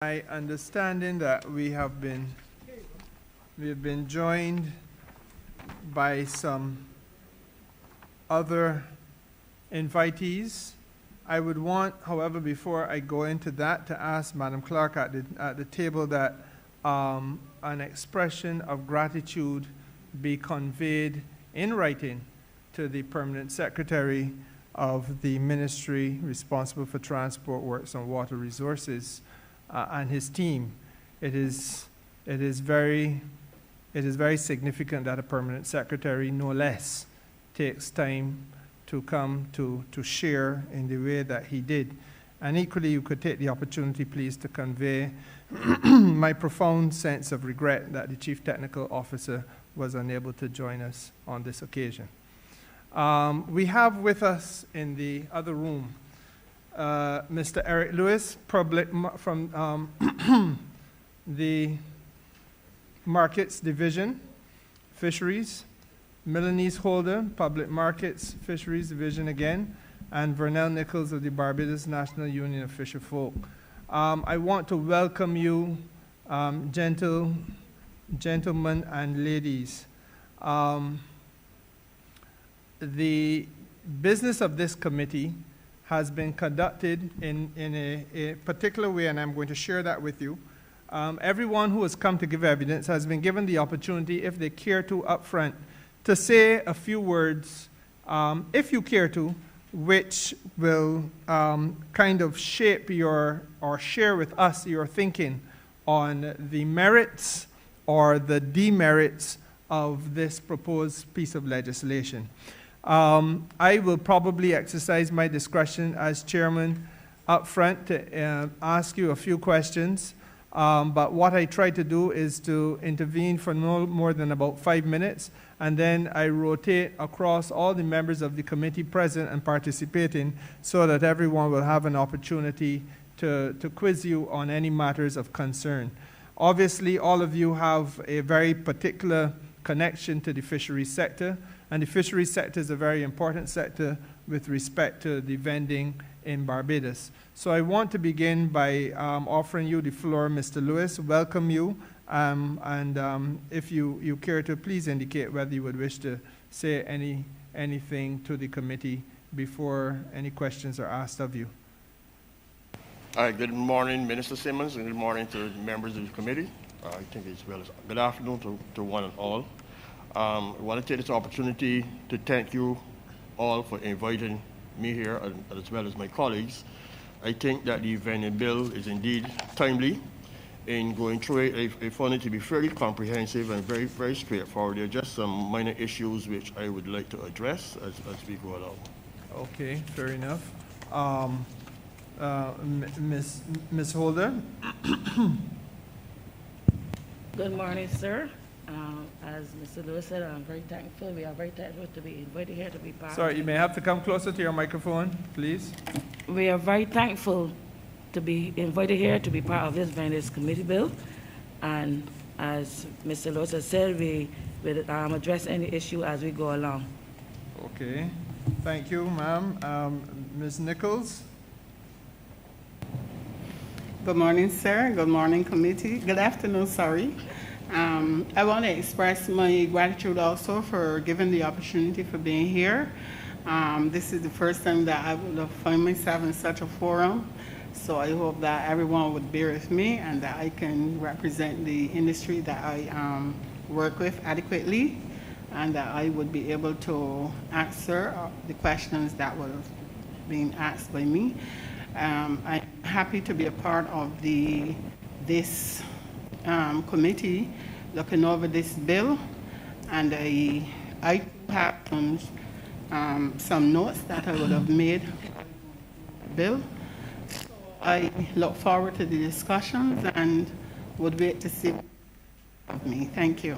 My understanding that we have been joined by some other invitees. I would want, however, before I go into that, to ask Madam Clerk at the table that an expression of gratitude be conveyed in writing to the Permanent Secretary of the Ministry responsible for Transport Works and Water Resources and his team. It is very significant that a Permanent Secretary, no less, takes time to come to share in the way that he did. And equally, you could take the opportunity, please, to convey my profound sense of regret that the Chief Technical Officer was unable to join us on this occasion. We have with us in the other room Mr. Eric Lewis, from the Markets Division, Fisheries, Milanese Holder, Public Markets, Fisheries Division again, and Vernell Nichols of the Barbados National Union of Fisher Folk. I want to welcome you, gentlemen and ladies. The business of this committee has been conducted in a particular way, and I'm going to share that with you. Everyone who has come to give evidence has been given the opportunity, if they care to, up front, to say a few words, if you care to, which will kind of shape or share with us your thinking on the merits or the demerits of this proposed piece of legislation. I will probably exercise my discretion as chairman up front to ask you a few questions, but what I try to do is to intervene for no more than about 5 minutes, and then I rotate across all the members of the committee present and participating so that everyone will have an opportunity to quiz you on any matters of concern. Obviously, all of you have a very particular connection to the fisheries sector, and the fisheries sector is a very important sector with respect to the vending in Barbados. So I want to begin by offering you the floor, Mr. Lewis. Welcome you, and if you care to, please indicate whether you would wish to say anything to the committee before any questions are asked of you. All right, good morning, Minister Simmons, and good morning to members of the committee. I think as well as good afternoon to one and all. I want to take this opportunity to thank you all for inviting me here, as well as my colleagues. I think that the vending bill is indeed timely in going through it. I found it to be fairly comprehensive and very, very straightforward. There are just some minor issues which I would like to address as we go along. Okay, fair enough. Ms. Holder. Good morning, sir. As Mr. Lewis said, I'm very thankful. We are very thankful to be invited here to be part. Sorry, you may have to come closer to your microphone, please. We are very thankful to be invited here to be part of this Vending committee bill. And as Mr. Lewis has said, we will address any issue as we go along. Okay, thank you, ma'am. Ms. Nichols. Good morning, sir. Good morning, committee. Good afternoon, sorry. I want to express my gratitude also for giving the opportunity for being here. This is the first time that I would have found myself in such a forum, so I hope that everyone would bear with me and that I can represent the industry that I work with adequately, and that I would be able to answer the questions that were being asked by me. I'm happy to be a part of this committee looking over this bill, and I have some notes that I would have made bill. So I look forward to the discussions and would wait to see of me. Thank you.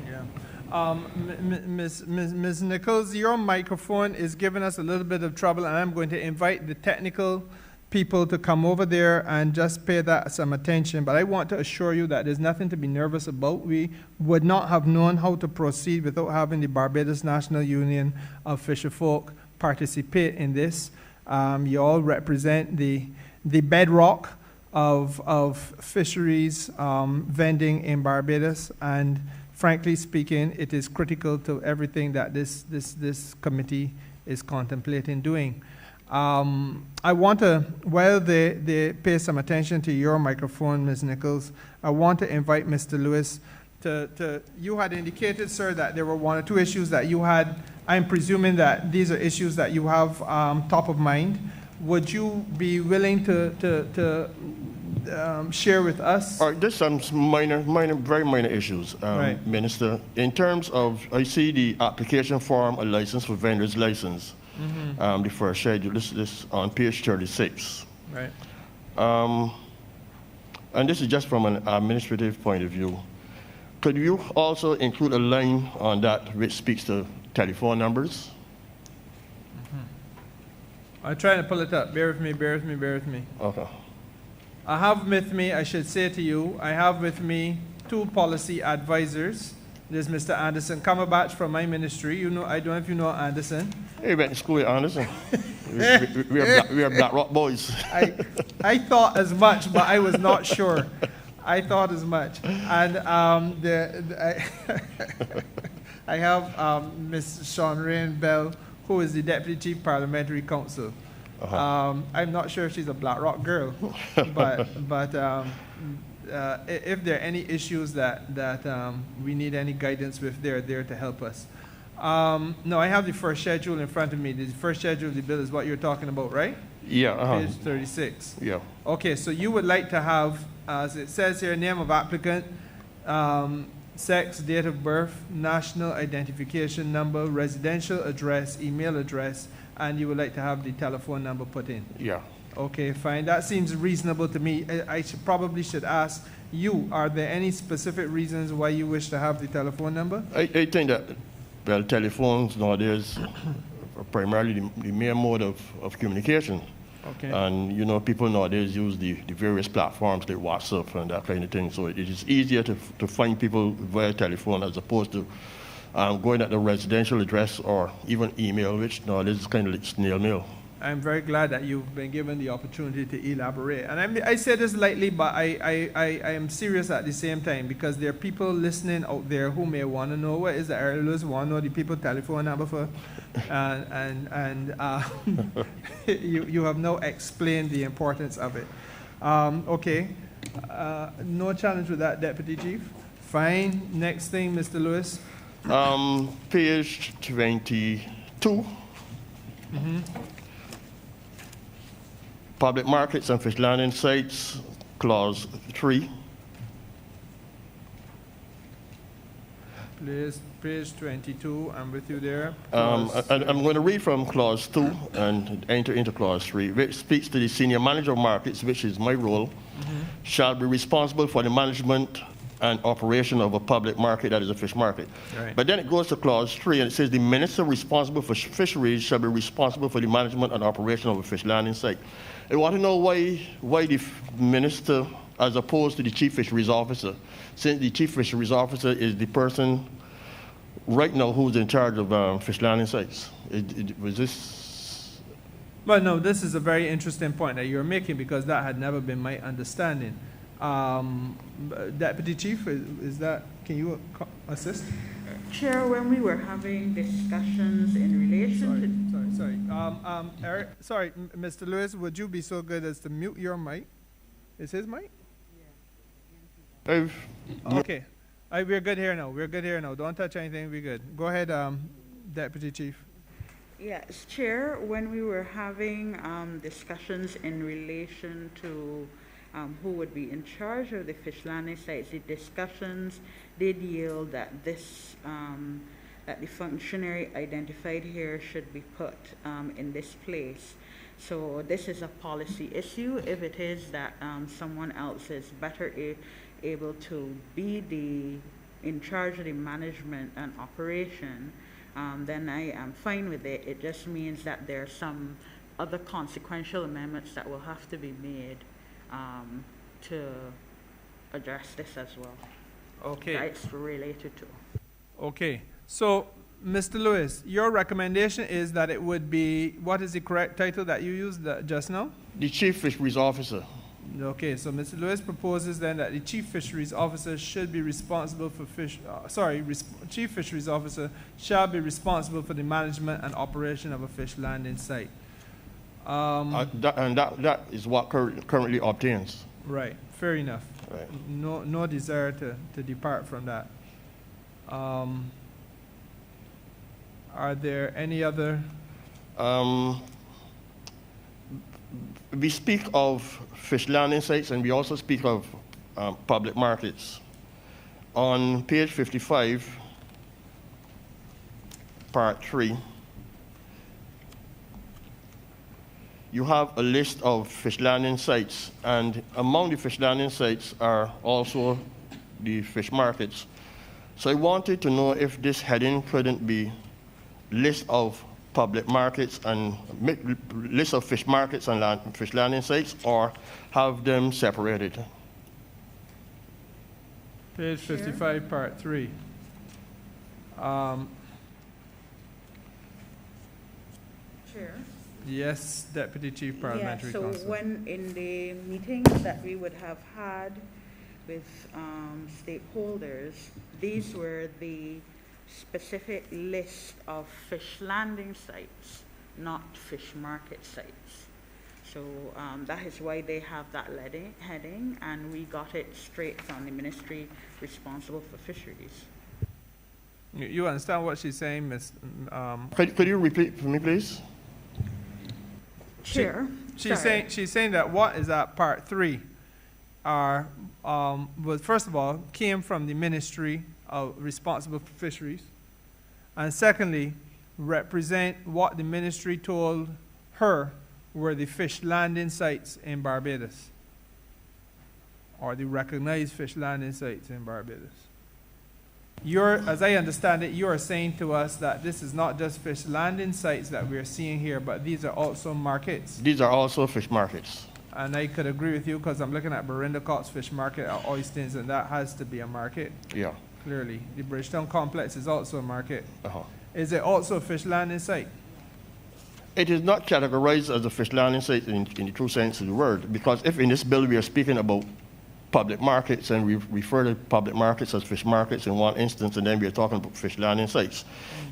Yeah. Ms. Nichols, your microphone is giving us a little bit of trouble, and I'm going to invite the technical people to come over there and just pay that some attention. But I want to assure you that there's nothing to be nervous about. We would not have known how to proceed without having the Barbados National Union of Fisher Folk participate in this. You all represent the bedrock of fisheries vending in Barbados, and frankly speaking, it is critical to everything that this committee is contemplating doing. I want to, while they pay some attention to your microphone, Ms. Nichols, I want to invite Mr. Lewis you had indicated, sir, that there were one or two issues that you had. I'm presuming that these are issues that you have top of mind. Would you be willing to share with us? All right, there's some very minor issues, Right. Minister. In terms of, I see the application form, a license for vendor's license, the first schedule, this on page 36. Right. And this is just from an administrative point of view. Could you also include a line on that which speaks to telephone numbers? I'm trying to pull it up. Bear with me. Okay. I have with me, I should say to you, I have with me two policy advisors. There's Mr. Anderson Cumberbatch from my ministry. You know, I don't know if you know Anderson. Hey, went to school with Anderson. we are Black Rock boys. I thought as much, but I was not sure. I thought as much. And I have Ms. Shawnrain Bell, who is the Deputy Chief Parliamentary Counsel. I'm not sure if she's a Black Rock girl, but if there are any issues that we need any guidance with, they're there to help us. No, I have the first schedule in front of me. The first schedule of the bill is what you're talking about, right? Yeah. Page 36. Yeah. Okay, so you would like to have, as it says here, name of applicant, sex, date of birth, national identification number, residential address, email address, and you would like to have the telephone number put in. Yeah. Okay, fine. That seems reasonable to me. I probably should ask you, are there any specific reasons why you wish to have the telephone number? I think that, well, telephones nowadays are primarily the main mode of communication. Okay. And, you know, people nowadays use the various platforms like WhatsApp and that kind of thing. So it is easier to find people via telephone as opposed to going at the residential address or even email, which nowadays is kind of like snail mail. I'm very glad that you've been given the opportunity to elaborate. And I say this lightly, but I am serious at the same time, because there are people listening out there who may want to know what is the area Lewis want to know the people telephone number for. And you have now explained the importance of it. Okay. No challenge with that, Deputy Chief. Fine. Next thing, Mr. Lewis. Page 22. Public markets and fish landing sites, clause 3. Page 22, I'm with you there. I'm going to read from clause 2 and enter into clause 3, which speaks to the senior manager of markets, which is my role, shall be responsible for the management and operation of a public market, that is a fish market. Right. But then it goes to clause 3 and it says the minister responsible for fisheries shall be responsible for the management and operation of a fish landing site. I want to know why the minister, as opposed to the chief fisheries officer, since the chief fisheries officer is the person right now who's in charge of fish landing sites. Was this? Well, no, this is a very interesting point that you're making, because that had never been my understanding. Deputy Chief, is that, can you assist? Chair, when we were having discussions in relation Sorry, Mr. Lewis, would you be so good as to mute your mic? Is his mic? Okay. We're good here now. Don't touch anything. We're good. Go ahead, Deputy Chief. Yes, Chair, when we were having discussions in relation to who would be in charge of the fish landing sites, the discussions did yield that this that the functionary identified here should be put in this place. So this is a policy issue. If it is that someone else is better able to be in charge of the management and operation, then I am fine with it. It just means that there are some other consequential amendments that will have to be made to address this as well. Okay. That it's related to. Okay. So, Mr. Lewis, your recommendation is that it would be, what is the correct title that you used just now? The chief fisheries officer. Okay, so Mr. Lewis proposes then that the chief fisheries officer should be responsible for chief fisheries officer shall be responsible for the management and operation of a fish landing site. That is what currently obtains. Right, fair enough. Right. No desire to depart from that. Are there any other? We speak of fish landing sites and we also speak of public markets. On page 55, part 3, you have a list of fish landing sites, and among the fish landing sites are also the fish markets. So I wanted to know if this heading couldn't be list of public markets and list of fish markets and fish landing sites, or have them separated. Page 55, part 3. Chair? Yes, Deputy Chief Parliamentary Yeah, so Counsel. when in the meetings that we would have had with stakeholders, these were the specific list of fish landing sites, not fish market sites. So that is why they have that heading, and we got it straight from the ministry responsible for fisheries. You understand what she's saying, Ms. Could you repeat for me, please? Chair? She's saying that what is at part 3 are was first of all came from the ministry responsible for fisheries, and secondly represent what the ministry told her were the fish landing sites in Barbados, or the recognized fish landing sites in Barbados. As I understand it, you are saying to us that this is not just fish landing sites that we are seeing here, but these are also markets. These are also fish markets. And I could agree with you because I'm looking at Belinda Cox Fish Market at Oystons, and that has to be a market. Yeah. Clearly. The Bridgetown Complex is also a market. Uh-huh. Is it also a fish landing site? It is not categorized as a fish landing site in the true sense of the word, because if in this bill we are speaking about public markets and we refer to public markets as fish markets in one instance, and then we are talking about fish landing sites,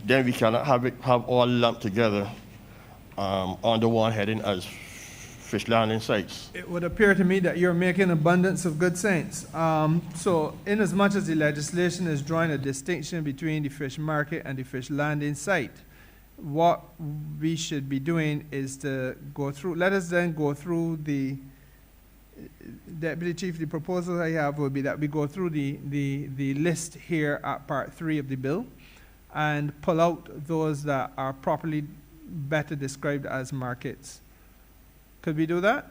then we cannot have all lumped together under one heading as fish landing sites. It would appear to me that you're making abundance of good sense. So inasmuch as the legislation is drawing a distinction between the fish market and the fish landing site, what we should be doing is to go through, let us then go through the, Deputy Chief, the proposal I have would be that we go through the list here at part 3 of the bill and pull out those that are properly better described as markets. Could we do that?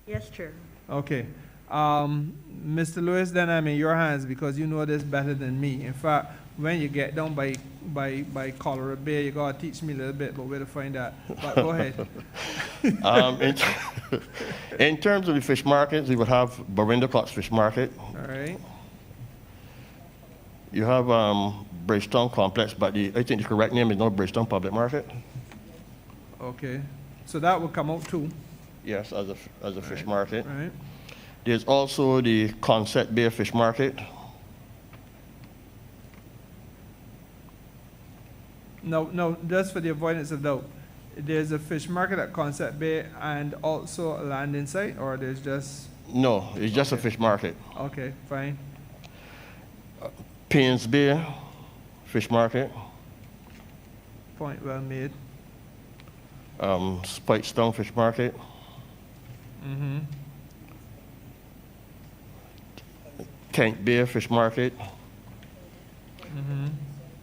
Yes, Chair. Okay. Mr. Lewis, then I'm in your hands because you know this better than me. In fact, when you get down by Colorado Bay, you gotta teach me a little bit about where to find that. But go ahead. In terms of the fish markets, we would have Belinda Cox Fish Market. All right. You have Bridgetown Complex, but I think the correct name is not Bridgetown Public Market. Okay. So that will come out too. Yes, as a fish market. Right. There's also the Concept Bay Fish Market. No, just for the avoidance of doubt. There's a fish market at Concept Bay and also a landing site, or there's just... No, it's just a fish market. Okay, fine. Paynes Bay Fish Market. Point well made. Spikestown Fish Market. Mm-hmm. Tank Bay Fish Market. Mm-hmm.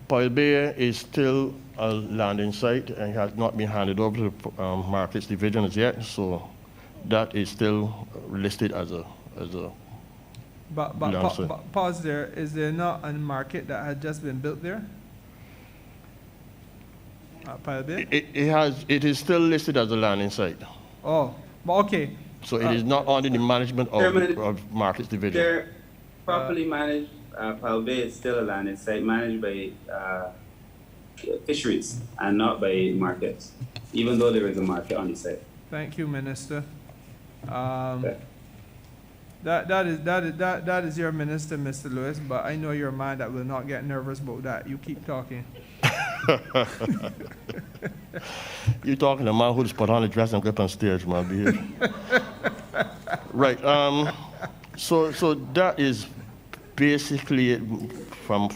Pile Bay is still a landing site and has not been handed over to the Markets Division as yet, so that is still listed as a But pause there. Is there not a market that had just been built there? Pile Bay? It is still listed as a landing site. Oh, but okay. So it is not under the management of Markets Division. They're properly managed. Pile Bay is still a landing site managed by fisheries and not by markets, even though there is a market on the site. Thank you, Minister. Um, that is your minister, Mr. Lewis, but I know you're a man that will not get nervous about that. You keep talking. You're talking to a man who's put on a dress and go up on stage, man. Behave. Right. So that is basically it from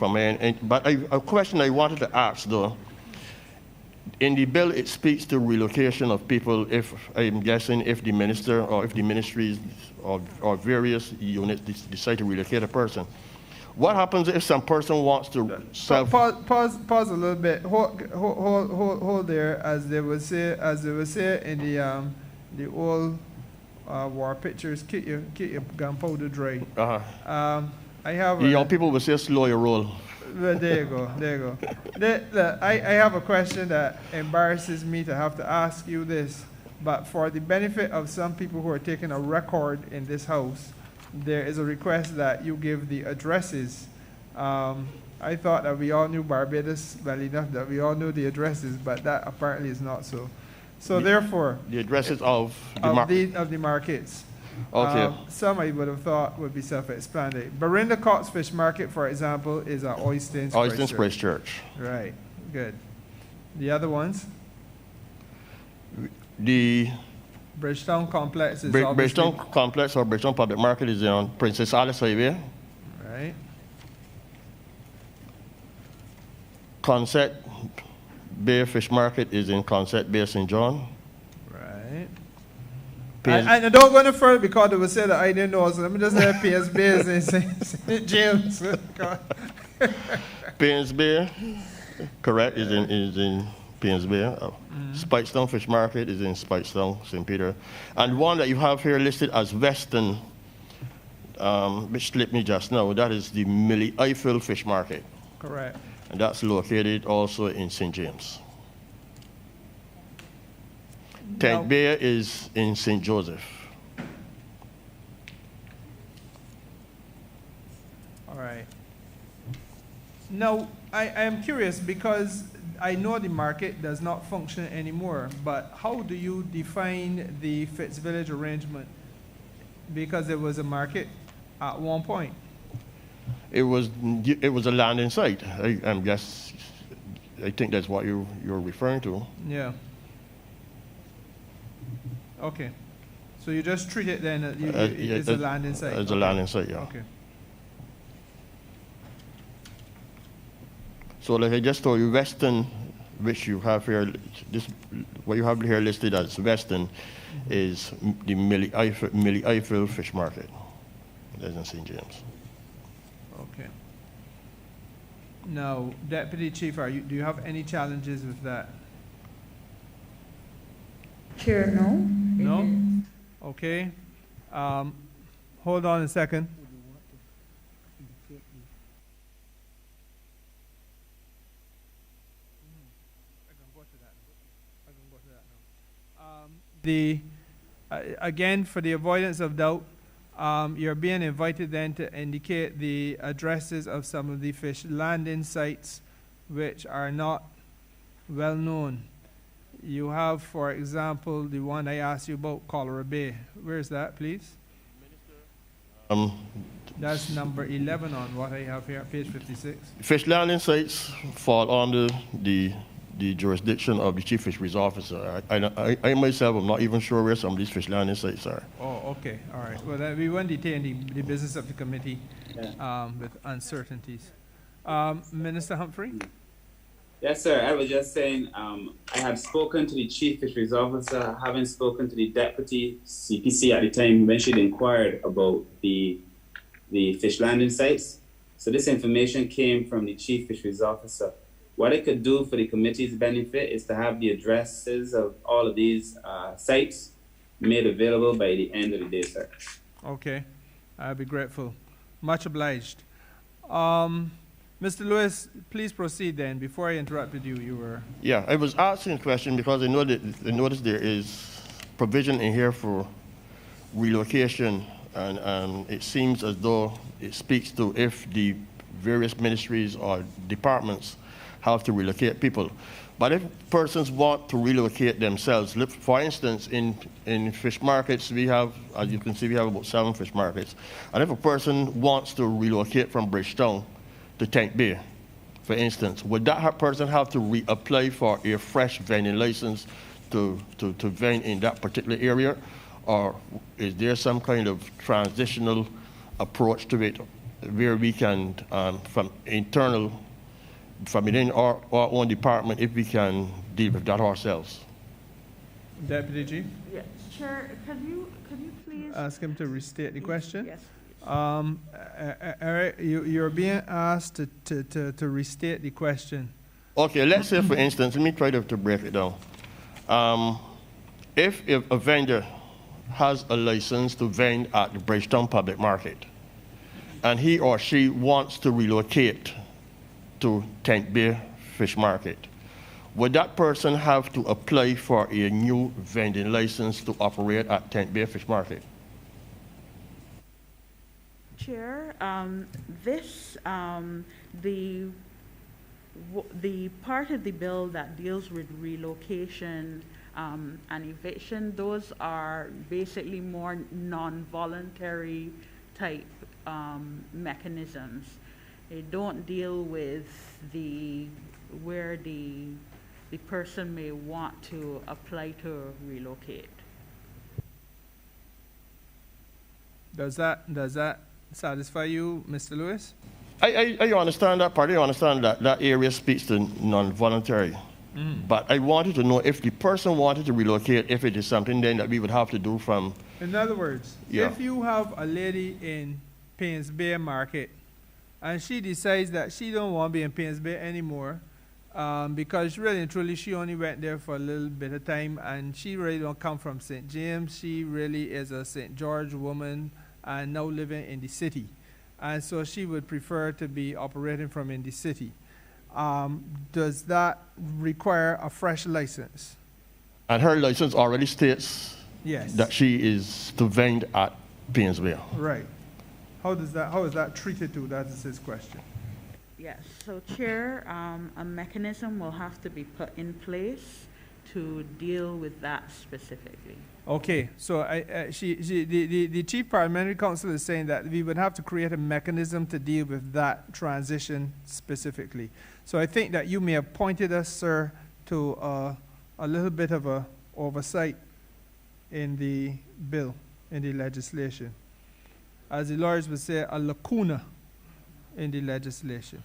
but a question I wanted to ask though. In the bill, it speaks to relocation of people if, I'm guessing, if the minister or if the ministries or various units decide to relocate a person. What happens if some person wants to self... Pause a little bit. Hold there, as they would say in the old war pictures, keep your gunpowder dry. I have the young people would say slow your roll. Well, there you go. I have a question that embarrasses me to have to ask you this, but for the benefit of some people who are taking a record in this house, there is a request that you give the addresses. I thought that we all knew Barbados well enough that we all knew the addresses, but that apparently is not so. So therefore, the addresses of the markets. Okay. Some I would have thought would be self-explanatory. Barinda Cox Fish Market, for example, is at Oyston Springs Church. Right, good. The other ones? The Bridgetown Complex is Bridgetown Complex or Bridgetown Public Market is on Princess Alice Highway. Right. Concept Bay Fish Market is in Concept Bay, St. John. Right. I don't go any further because they would say that I didn't know, so let me just say PSB is in St. James. Paynes Bay, correct, is in Paynes Bay. Spikestown Fish Market is in Spikestown, St. Peter. And one that you have here listed as Western, which slipped me just now, that is the Millie Eiffel Fish Market. Correct. And that's located also in St. James. Tank Bay is in St. Joseph. All right. Now, I am curious because I know the market does not function anymore, but how do you define the Fitzvillage arrangement? Because it was a market at one point. It was a landing site. I think that's what you're referring to. Yeah. Okay. So you just treat it then, it's a landing site? It's a landing site, yeah. Okay. So like I just told you, Western, which you have here, what you have here listed as Western, is the Millie Eiffel Fish Market. That's in St. James. Okay. Now, Deputy Chief, do you have any challenges with that? Chair, no. No? Okay. Hold on a second. Again, for the avoidance of doubt, you're being invited then to indicate the addresses of some of the fish landing sites which are not well known. You have, for example, the one I asked you about, Cholera Bay. Where's that, please? That's number 11 on what I have here, page 56. Fish landing sites fall under the jurisdiction of the Chief Fisheries Officer. I myself am not even sure where some of these fish landing sites are. Oh, okay, all right. Well, then we won't detain the business of the committee with uncertainties. Minister Humphrey? Yes, sir. I was just saying, I have spoken to the Chief Fisheries Officer, haven't spoken to the Deputy CPC at the time when she'd inquired about the fish landing sites. So this information came from the Chief Fisheries Officer. What I could do for the committee's benefit is to have the addresses of all of these sites made available by the end of the day, sir. Okay. I'll be grateful. Much obliged. Mr. Lewis, please proceed then. Before I interrupted you, you were... Yeah, I was asking a question because I noticed there is provision in here for relocation, and it seems as though it speaks to if the various ministries or departments have to relocate people. But if persons want to relocate themselves, for instance, in fish markets, we have, as you can see, we have about 7 fish markets. And if a person wants to relocate from Bridgetown to Tank Bay, for instance, would that person have to reapply for a fresh vending license to vend in that particular area? Or is there some kind of transitional approach to it where we can, from within our own department, if we can deal with that ourselves? Deputy Chief, Yes, Chair, could you please? ask him to restate the question. Yes. Eric, you're being asked to restate the question. Okay, let's say, for instance, let me try to break it down. If a vendor has a license to vend at the Bridgetown Public Market, and he or she wants to relocate to Tank Bay Fish Market, would that person have to apply for a new vending license to operate at Tank Bay Fish Market? Chair, the part of the bill that deals with relocation and eviction, those are basically more non-voluntary type mechanisms. They don't deal with where the person may want to apply to relocate. Does that satisfy you, Mr. Lewis? I understand that part. I understand that area speaks to non-voluntary. But I wanted to know if the person wanted to relocate, if it is something then that we would have to do from... In other words, Yeah. if you have a lady in Paynes Bay Market and she decides that she don't want to be in Paynes Bay anymore because really and truly she only went there for a little bit of time and she really don't come from St. James. She really is a St. George woman and now living in the city. And so she would prefer to be operating from in the city. Does that require a fresh license? And her license already states Yes. that she is to vend at Paynes Bay. Right. How is that treated to? That is his question. Yes, so Chair, a mechanism will have to be put in place to deal with that specifically. Okay, so the Chief Parliamentary Counsel is saying that we would have to create a mechanism to deal with that transition specifically. So I think that you may have pointed us, sir, to a little bit of a oversight in the bill, in the legislation. As the lawyers would say, a lacuna in the legislation.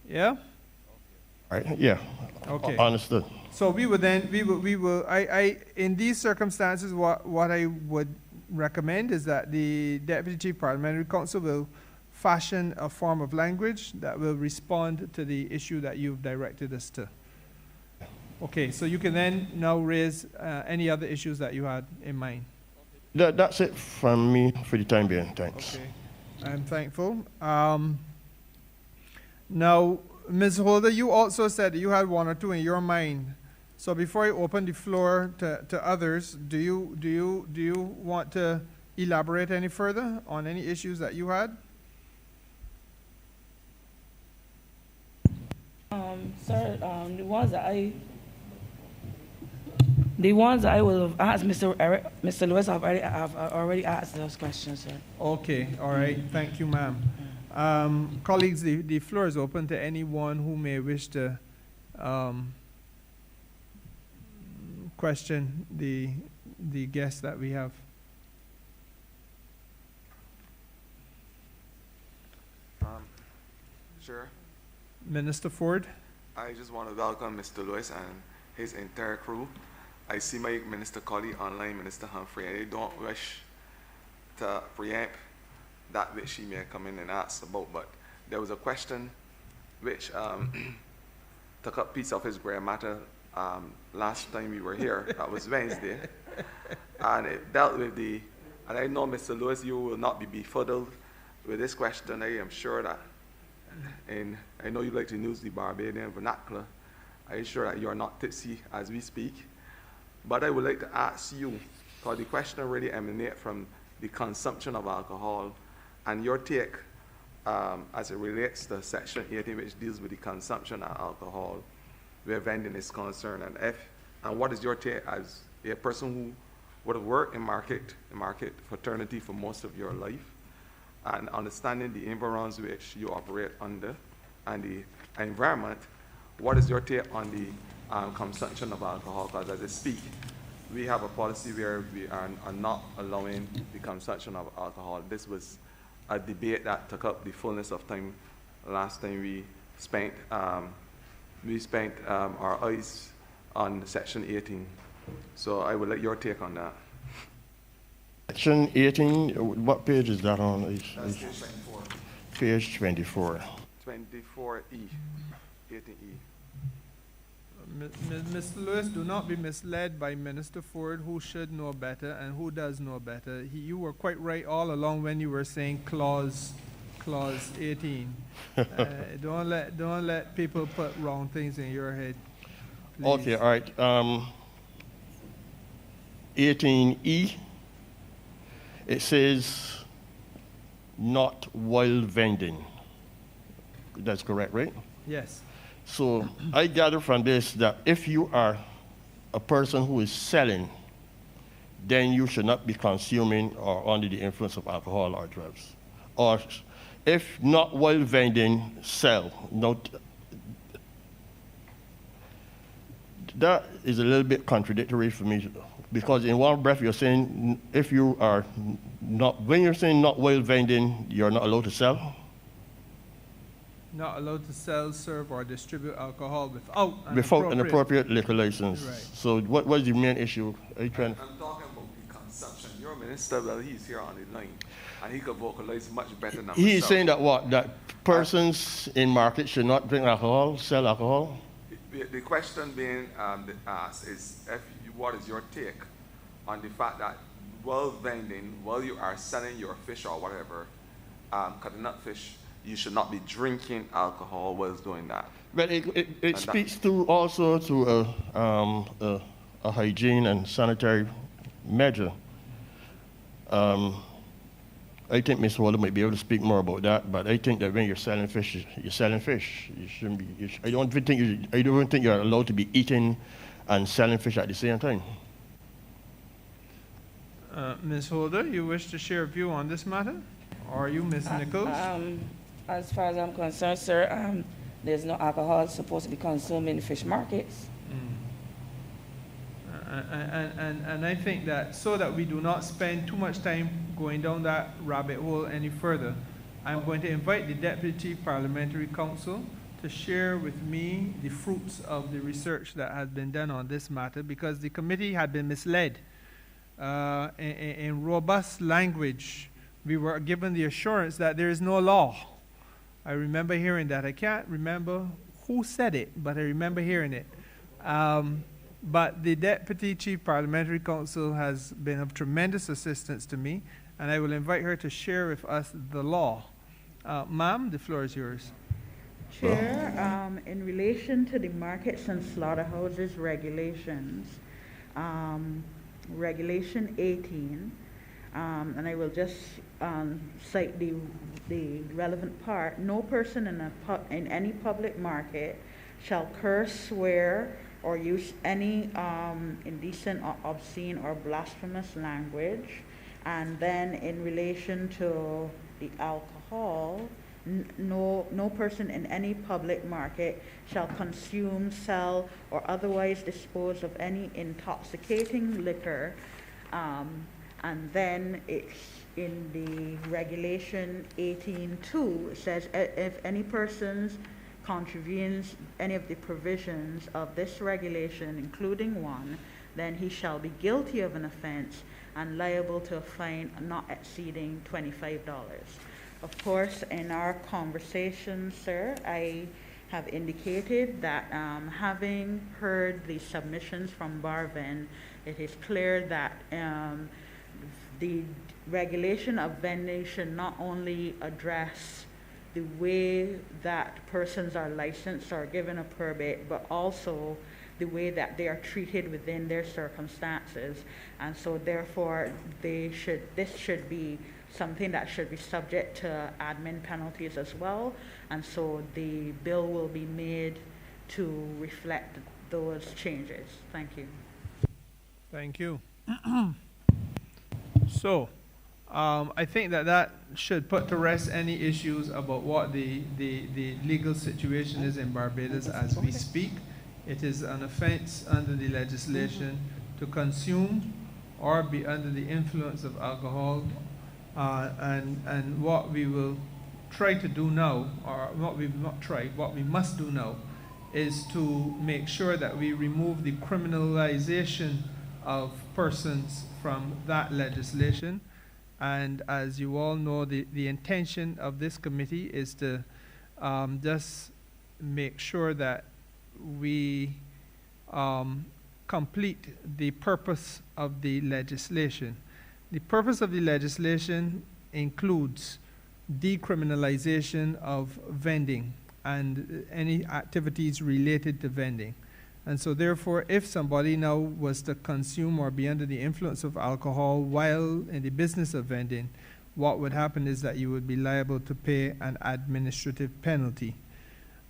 Yeah? Right? Yeah. Okay. Understood. So we will, in these circumstances, what I would recommend is that the Deputy Chief Parliamentary Counsel will fashion a form of language that will respond to the issue that you've directed us to. Okay, so you can then now raise any other issues that you had in mind. That's it from me for the time being. Thanks. Okay, I'm thankful. Now, Ms. Holder, you also said that you had one or two in your mind. So before I open the floor to others, do you want to elaborate any further on any issues that you had? Sir, the ones that I will have asked Mr. Lewis, I've already asked those questions, sir. Okay, all right. Thank you, ma'am. Colleagues, the floor is open to anyone who may wish to question the guest that we have. Sure. Minister Ford. I just want to welcome Mr. Lewis and his entire crew. I see my minister colleague online, Minister Humphrey, and I don't wish to preempt that which she may come in and ask about, but there was a question which took up piece of his gray matter last time we were here. That was Wednesday, and it dealt with and I know, Mr. Lewis, you will not be befuddled with this question. I am sure that, and I know you like to use the Barbadian vernacular. I am sure that you are not tipsy as we speak. But I would like to ask you, because the question really emanates from the consumption of alcohol and your take as it relates to Section 18, which deals with the consumption of alcohol. where vending is concerned, and what is your take as a person who would have worked in market fraternity for most of your life, and understanding the environs which you operate under and the environment? What is your take on the consumption of alcohol? Because as I speak, we have a policy where we are not allowing the consumption of alcohol. This was a debate that took up the fullness of time last time we spent our eyes on Section 18. So I would like your take on that. Section 18, what page is that on? That's page 24. Page 24. 24E, 18E. Mr. Lewis, do not be misled by Minister Ford, who should know better and who does know better. You were quite right all along when you were saying clause 18. Don't let people put wrong things in your head. Please. Okay, all right. 18E, it says not while vending. That's correct, right? Yes. So I gather from this that if you are a person who is selling, then you should not be consuming or under the influence of alcohol or drugs. Or if not while vending, sell. That is a little bit contradictory for me, because in one breath you're saying if you are not, when you're saying not while vending, you're not allowed to sell. Not allowed to sell, serve, or distribute alcohol without an appropriate liquor license. Right. So what was the main issue? Are you trying? I'm talking about the consumption. Your minister, well, he's here on the line, and he could vocalize much better than He's myself. saying that what? That persons in market should not drink alcohol, sell alcohol? The question being asked is, what is your take on the fact that while vending, while you are selling your fish or whatever, cutting up fish, you should not be drinking alcohol while doing that? But it speaks to also to a hygiene and sanitary measure. I think Ms. Holder might be able to speak more about that, but I think that when you're selling fish, you're selling fish. You shouldn't be. I don't think you're allowed to be eating and selling fish at the same time. Ms. Holder, you wish to share a view on this matter? Or you, Ms. Nichols? As far as I'm concerned, sir, there's no alcohol supposed to be consumed in fish markets. And I think that so that we do not spend too much time going down that rabbit hole any further, I'm going to invite the Deputy Parliamentary Counsel to share with me the fruits of the research that has been done on this matter, because the committee had been misled. In robust language, we were given the assurance that there is no law. I remember hearing that. I can't remember who said it, but I remember hearing it. But the Deputy Chief Parliamentary Counsel has been of tremendous assistance to me, and I will invite her to share with us the law. Ma'am, the floor is yours. Chair, in relation to the markets and slaughterhouses regulations, Regulation 18, and I will just cite the relevant part. No person in any public market shall curse, swear, or use any indecent or obscene or blasphemous language. And then in relation to the alcohol, no person in any public market shall consume, sell, or otherwise dispose of any intoxicating liquor. And then it's in the Regulation 18.2, it says if any persons contravenes any of the provisions of this regulation, including one, then he shall be guilty of an offense and liable to a fine not exceeding $25. Of course, in our conversation, sir, I have indicated that having heard the submissions from Barvin, it is clear that the regulation of vending should not only address the way that persons are licensed or given a permit, but also the way that they are treated within their circumstances. And so therefore, this should be something that should be subject to admin penalties as well. And so the bill will be made to reflect those changes. Thank you. Thank you. So, I think that should put to rest any issues about what the legal situation is in Barbados as we speak. It is an offense under the legislation to consume or be under the influence of alcohol, and what we will try to do now, or what we not try, what we must do now, is to make sure that we remove the criminalization of persons from that legislation. And as you all know, the intention of this committee is to just make sure that we complete the purpose of the legislation. The purpose of the legislation includes decriminalization of vending and any activities related to vending. And so therefore, if somebody now was to consume or be under the influence of alcohol while in the business of vending, what would happen is that you would be liable to pay an administrative penalty.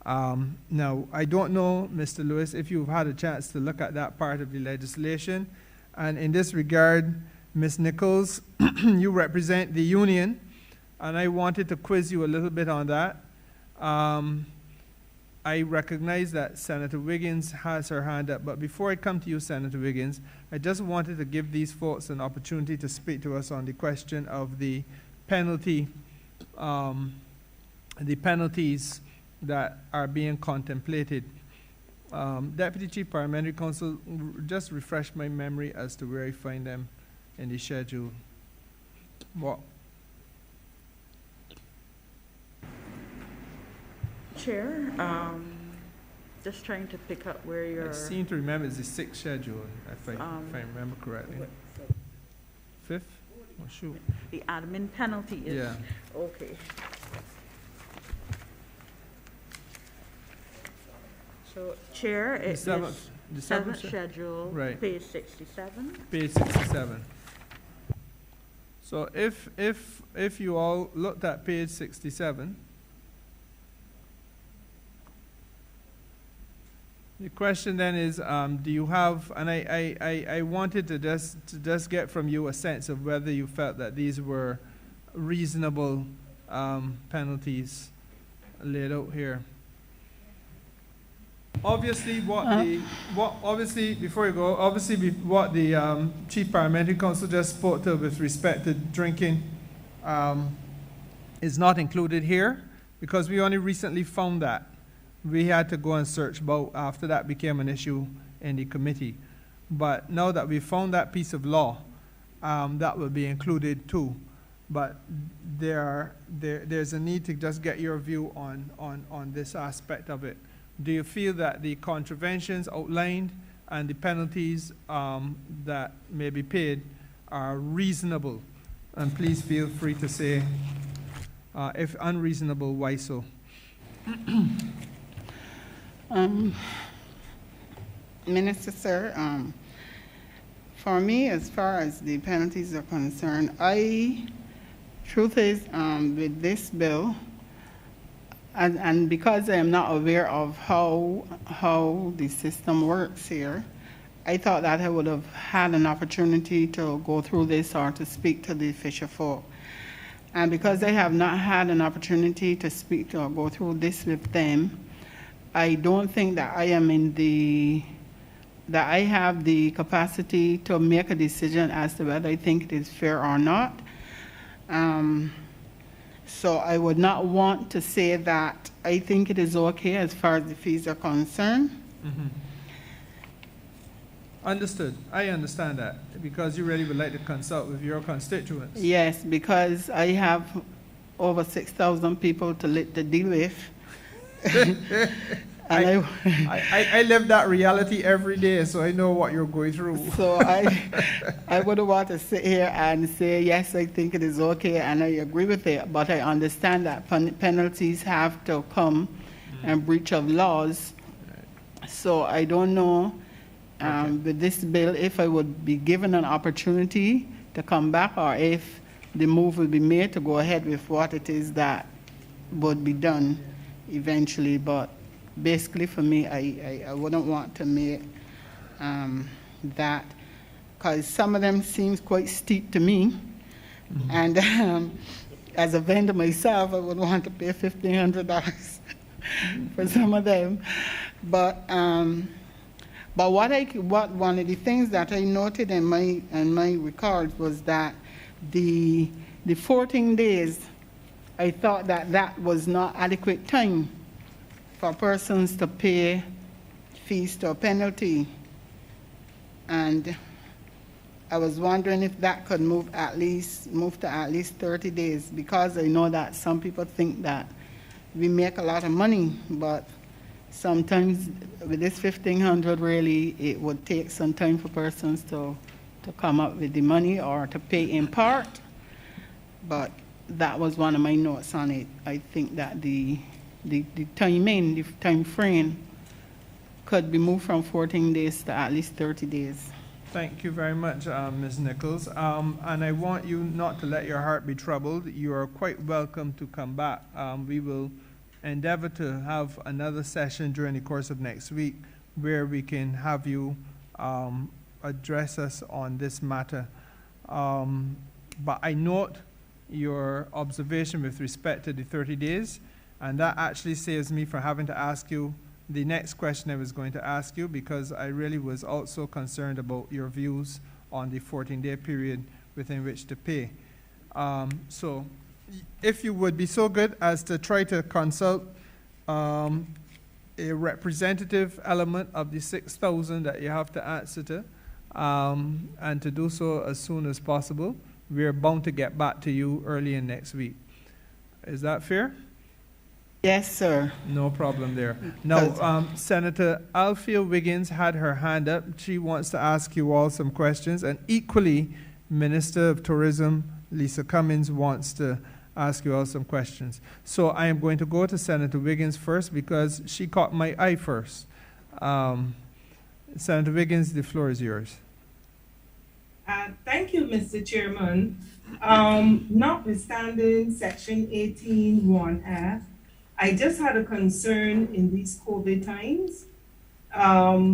Now, I don't know, Mr. Lewis, if you've had a chance to look at that part of the legislation. And in this regard, Ms. Nichols, you represent the union, and I wanted to quiz you a little bit on that. I recognize that Senator Wiggins has her hand up, but before I come to you, Senator Wiggins, I just wanted to give these folks an opportunity to speak to us on the question of the penalty, the penalties that are being contemplated. Deputy Chief Parliamentary Counsel, just refresh my memory as to where I find them in the schedule. What? Chair, just trying to pick up where you're... I seem to remember it's the 6th schedule, if I remember correctly. 5th? Oh, shoot. The admin penalty is... Yeah. Okay. So, Chair, it is the seventh schedule, right. page 67. Page 67. So if you all looked at page 67, the question then is, do you have, and I wanted to just get from you a sense of whether you felt that these were reasonable penalties laid out here. Obviously, before you go, what the Chief Parliamentary Counsel just spoke to with respect to drinking is not included here, because we only recently found that. We had to go and search about after that became an issue in the committee. But now that we found that piece of law, that will be included too. But there's a need to just get your view on this aspect of it. Do you feel that the contraventions outlined and the penalties that may be paid are reasonable? And please feel free to say, if unreasonable, why so? Minister, sir, for me, as far as the penalties are concerned, truth is, with this bill, and because I am not aware of how the system works here, I thought that I would have had an opportunity to go through this or to speak to the fisher folk. And because I have not had an opportunity to speak to or go through this with them, I don't think that I have the capacity to make a decision as to whether I think it is fair or not. So I would not want to say that I think it is okay as far as the fees are concerned. Mm-hmm. Understood. I understand that, because you really would like to consult with your constituents. Yes, because I have over 6,000 people to deal with. And I live that reality every day, so I know what you're going through. So I wouldn't want to sit here and say, yes, I think it is okay, and I agree with it, but I understand that penalties have to come and breach of laws. Right. So I don't know with this bill if I would be given an opportunity to come back, or if the move will be made to go ahead with what it is that would be done eventually, but basically for me, I wouldn't want to make that, because some of them seems quite steep to me. And as a vendor myself, I would want to pay $1,500 for some of them. But what one of the things that I noted in my records was that the 14 days, I thought that was not adequate time for persons to pay fees to a penalty. And I was wondering if that could move to at least 30 days, because I know that some people think that we make a lot of money, but sometimes with this 1,500, really, it would take some time for persons to come up with the money or to pay in part. But that was one of my notes on it. I think that the time frame could be moved from 14 days to at least 30 days. Thank you very much, Ms. Nichols. And I want you not to let your heart be troubled. You are quite welcome to come back. We will endeavor to have another session during the course of next week where we can have you address us on this matter. But I note your observation with respect to the 30 days, and that actually saves me from having to ask you the next question I was going to ask you, because I really was also concerned about your views on the 14-day period within which to pay. So if you would be so good as to try to consult a representative element of the 6,000 that you have to answer to, and to do so as soon as possible, we're bound to get back to you early in next week. Is that fair? Yes, sir. No problem there. Now, Senator Althea Wiggins had her hand up. She wants to ask you all some questions, and equally, Minister of Tourism Lisa Cummins wants to ask you all some questions. So I am going to go to Senator Wiggins first because she caught my eye first. Senator Wiggins, the floor is yours. Thank you, Mr. Chairman. Notwithstanding Section 18(1)(f), I just had a concern in these COVID times. I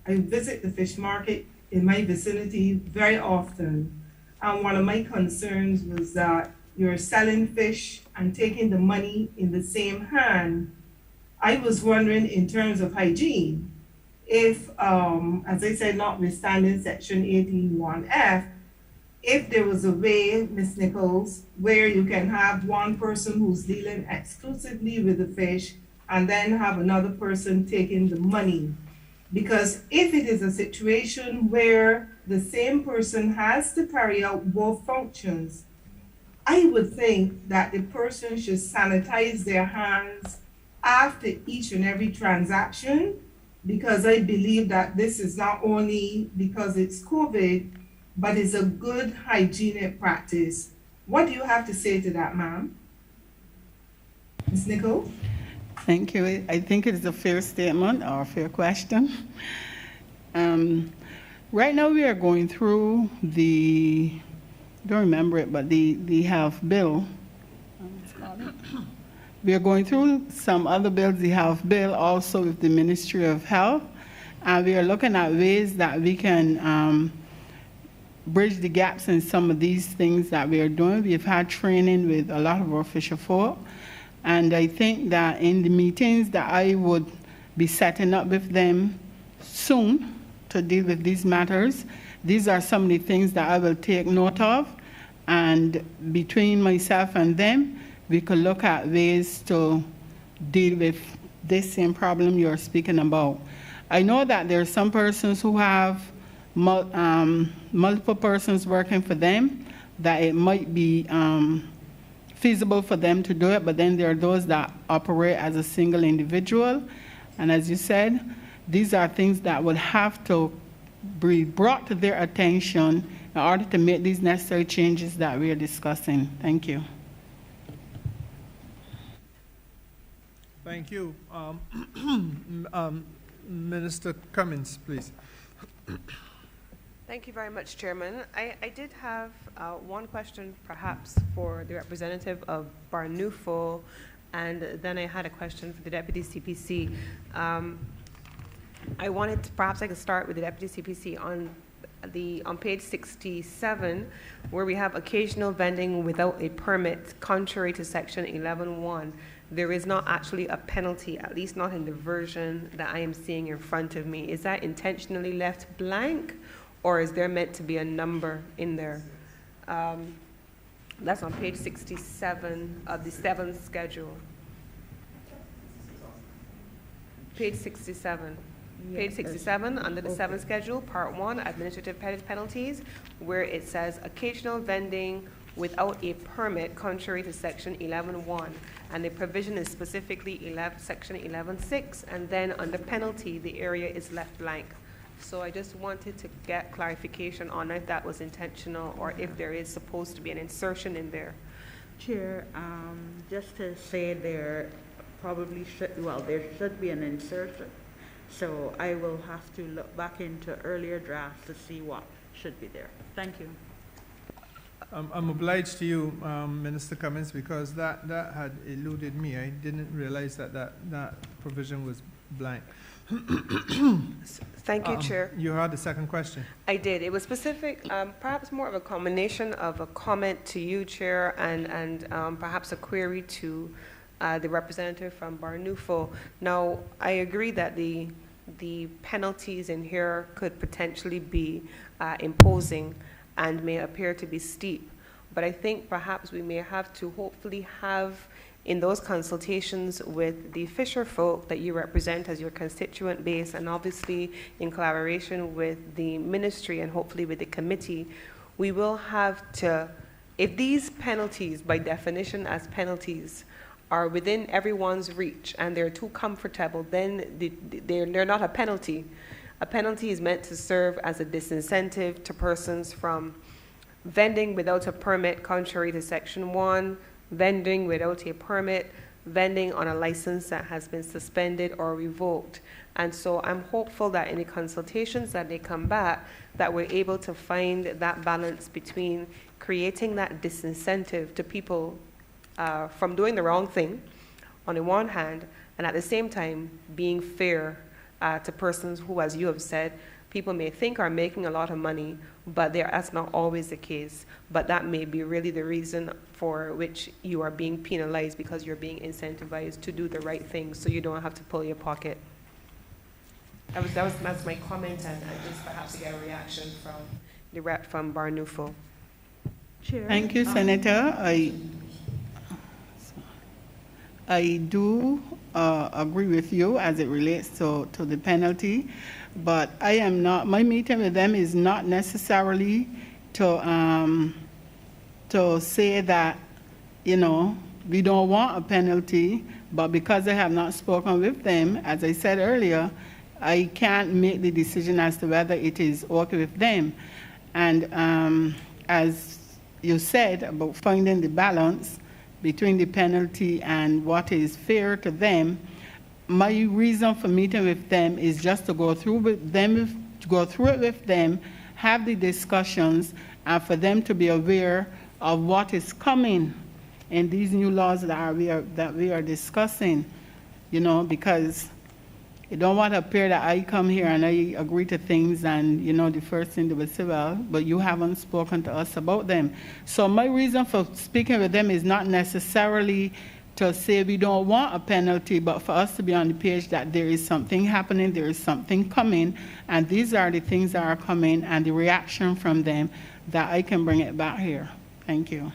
visit the fish market in my vicinity very often, and one of my concerns was that you're selling fish and taking the money in the same hand. I was wondering, in terms of hygiene, if, as I said, notwithstanding Section 18(1)(f), if there was a way, Ms. Nichols, where you can have one person who's dealing exclusively with the fish and then have another person taking the money. Because if it is a situation where the same person has to carry out both functions, I would think that the person should sanitize their hands after each and every transaction, because I believe that this is not only because it's COVID, but it's a good hygienic practice. What do you have to say to that, ma'am? Ms. Nichols? Thank you. I think it's a fair statement or a fair question. Right now we are going through I don't remember it, but the health bill. We are going through some other bills, the health bill also with the Ministry of Health, and we are looking at ways that we can bridge the gaps in some of these things that we are doing. We've had training with a lot of our fisher folk, and I think that in the meetings that I would be setting up with them soon to deal with these matters, these are some of the things that I will take note of, and between myself and them, we could look at ways to deal with this same problem you're speaking about. I know that there are some persons who have multiple persons working for them, that it might be feasible for them to do it, but then there are those that operate as a single individual. And as you said, these are things that would have to be brought to their attention in order to make these necessary changes that we are discussing. Thank you. Thank you. Minister Cummins, please. Thank you very much, Chairman. I did have one question perhaps for the representative of Barnufo And then I had a question for the Deputy CPC. I wanted to, perhaps I could start with the Deputy CPC on page 67, where we have occasional vending without a permit, contrary to section 11.1. There is not actually a penalty, at least not in the version that I am seeing in front of me. Is that intentionally left blank, or is there meant to be a number in there? That's on page 67 of the 7th schedule. Page 67. Page 67, under the 7th schedule, part 1, administrative penalties, where it says occasional vending without a permit, contrary to section 11.1. And the provision is specifically section 11.6, and then under penalty, the area is left blank. So I just wanted to get clarification on if that was intentional or if there is supposed to be an insertion in there. Chair, just to say there probably should, well, there should be an insertion. So I will have to look back into earlier drafts to see what should be there. Thank you. I'm obliged to you, Minister Cummins, because that had eluded me. I didn't realize that provision was blank. Thank you, Chair. You had the second question. I did. It was specific, perhaps more of a combination of a comment to you, Chair, and perhaps a query to the representative from Barnufo. Now, I agree that the penalties in here could potentially be imposing and may appear to be steep, but I think perhaps we may have to hopefully have in those consultations with the fisher folk that you represent as your constituent base, and obviously in collaboration with the ministry and hopefully with the committee, we will have to, if these penalties, by definition as penalties, are within everyone's reach and they're too comfortable, then they're not a penalty. A penalty is meant to serve as a disincentive to persons from vending without a permit, contrary to section 1, vending without a permit, vending on a license that has been suspended or revoked. And so I'm hopeful that in the consultations that they come back, that we're able to find that balance between creating that disincentive to people from doing the wrong thing on the one hand, and at the same time being fair to persons who, as you have said, people may think are making a lot of money, but that's not always the case. But that may be really the reason for which you are being penalized, because you're being incentivized to do the right thing so you don't have to pull your pocket. That's my comment, and just perhaps to get a reaction from the rep from Barnufo. Chair. Thank you, Senator. I do agree with you as it relates to the penalty, but I am not, my meeting with them is not necessarily to say that, you know, we don't want a penalty, but because I have not spoken with them, as I said earlier, I can't make the decision as to whether it is okay with them. And as you said about finding the balance between the penalty and what is fair to them, my reason for meeting with them is just to go through with them, have the discussions, and for them to be aware of what is coming in these new laws that we are discussing, you know, because you don't want to appear that I come here and I agree to things and, you know, the first thing they will say, well, but you haven't spoken to us about them. So my reason for speaking with them is not necessarily to say we don't want a penalty, but for us to be on the page that there is something happening, there is something coming, and these are the things that are coming and the reaction from them, that I can bring it back here. Thank you.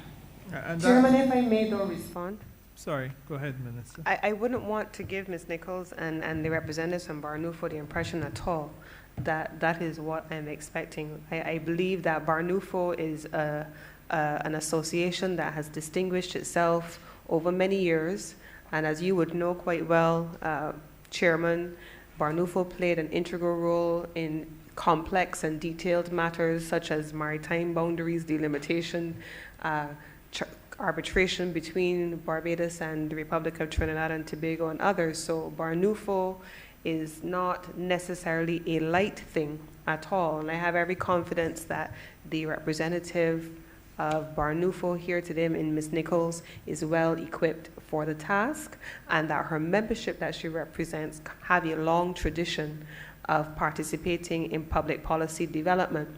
Chairman, if I may though respond. Sorry, go ahead, Minister. I wouldn't want to give Ms. Nichols and the representatives from Barnufo the impression at all that that is what I'm expecting. I believe that Barnufo is an association that has distinguished itself over many years, and as you would know quite well, Chairman, Barnufo played an integral role in complex and detailed matters such as maritime boundaries, delimitation, arbitration between Barbados and the Republic of Trinidad and Tobago and others. So Barnufo is not necessarily a light thing at all. And I have every confidence that the representative of Barnufo here today, and Ms. Nichols is well equipped for the task, and that her membership that she represents have a long tradition of participating in public policy development.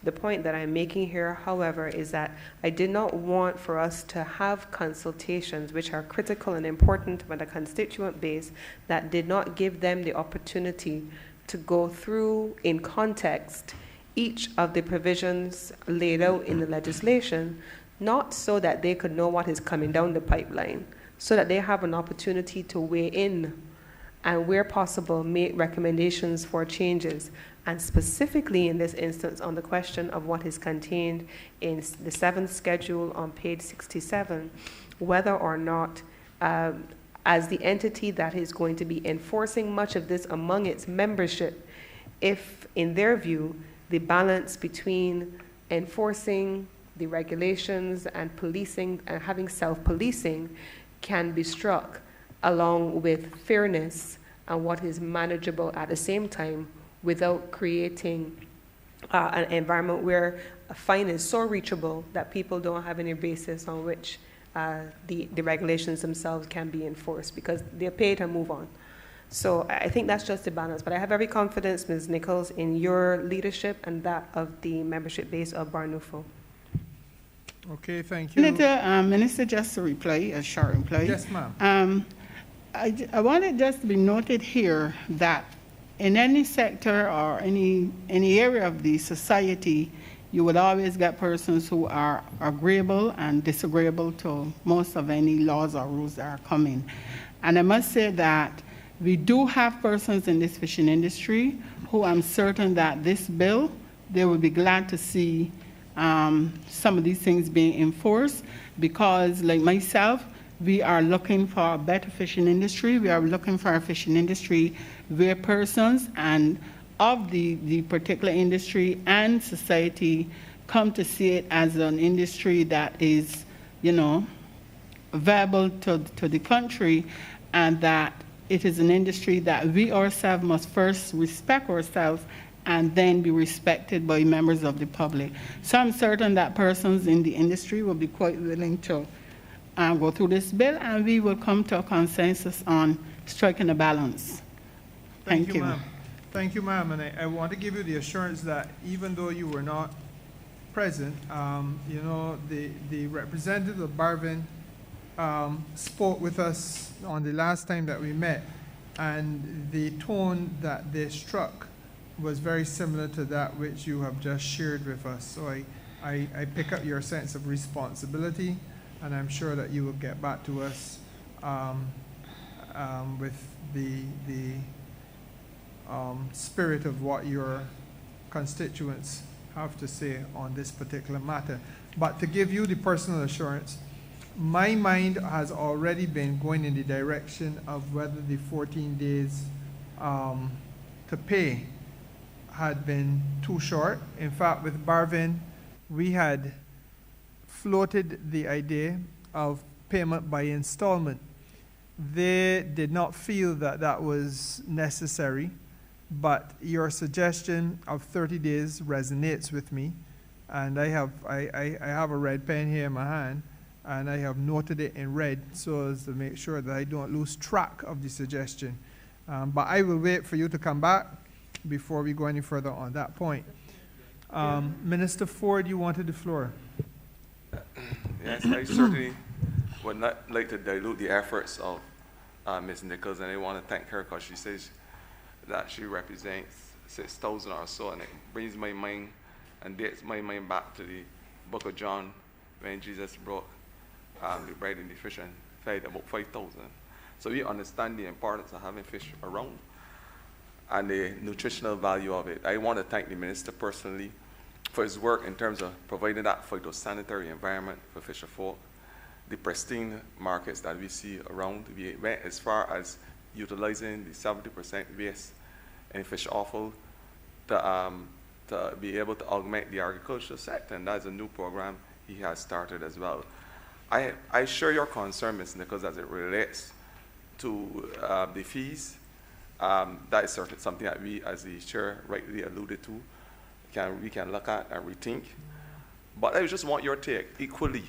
The point that I'm making here, however, is that I did not want for us to have consultations, which are critical and important by the constituent base, that did not give them the opportunity to go through in context each of the provisions laid out in the legislation, not so that they could know what is coming down the pipeline, so that they have an opportunity to weigh in and, where possible, make recommendations for changes. And specifically in this instance, on the question of what is contained in the 7th schedule on page 67, whether or not, as the entity that is going to be enforcing much of this among its membership, if, in their view, the balance between enforcing the regulations and policing and having self-policing can be struck along with fairness and what is manageable at the same time, without creating an environment where a fine is so reachable that people don't have any basis on which the regulations themselves can be enforced, because they're paid and move on. So I think that's just a balance. But I have every confidence, Ms. Nichols, in your leadership and that of the membership base of Barnufo. Okay, thank you. Minister, just to reply, a short reply. Yes, ma'am. I want it just to be noted here that in any sector or any area of the society, you would always get persons who are agreeable and disagreeable to most of any laws or rules that are coming. And I must say that we do have persons in this fishing industry who I'm certain that this bill, they will be glad to see some of these things being enforced, because like myself, we are looking for a better fishing industry. We are looking for a fishing industry where persons and of the particular industry and society come to see it as an industry that is, viable to the country, and that it is an industry that we ourselves must first respect ourselves and then be respected by members of the public. So I'm certain that persons in the industry will be quite willing to go through this bill, and we will come to a consensus on striking a balance. Thank you. Ma'am. Thank you, ma'am. And I want to give you the assurance that even though you were not present, the representative of Barvin spoke with us on the last time that we met, and the tone that they struck was very similar to that which you have just shared with us. So I pick up your sense of responsibility, and I'm sure that you will get back to us with the spirit of what your constituents have to say on this particular matter. But to give you the personal assurance, my mind has already been going in the direction of whether the 14 days to pay had been too short. In fact, with Barvin, we had floated the idea of payment by installment. They did not feel that that was necessary, but your suggestion of 30 days resonates with me, and I have a red pen here in my hand, and I have noted it in red so as to make sure that I don't lose track of the suggestion. But I will wait for you to come back before we go any further on that point. Minister Ford, you wanted the floor. Yes, I certainly would not like to dilute the efforts of Ms. Nichols, and I want to thank her because she says that she represents 6,000 or so, and it brings my mind and dates my mind back to the book of John when Jesus brought the bread and the fish and fed about 5,000. So we understand the importance of having fish around and the nutritional value of it. I want to thank the minister personally for his work in terms of providing that phytosanitary environment for fisher folk, the pristine markets that we see around. We went as far as utilizing the 70% waste in fish offal to be able to augment the agricultural sector, and that's a new program he has started as well. I share your concern, Ms. Nichols, as it relates to the fees. That is certainly something that we, as the chair rightly alluded to, we can look at and rethink. But I just want your take equally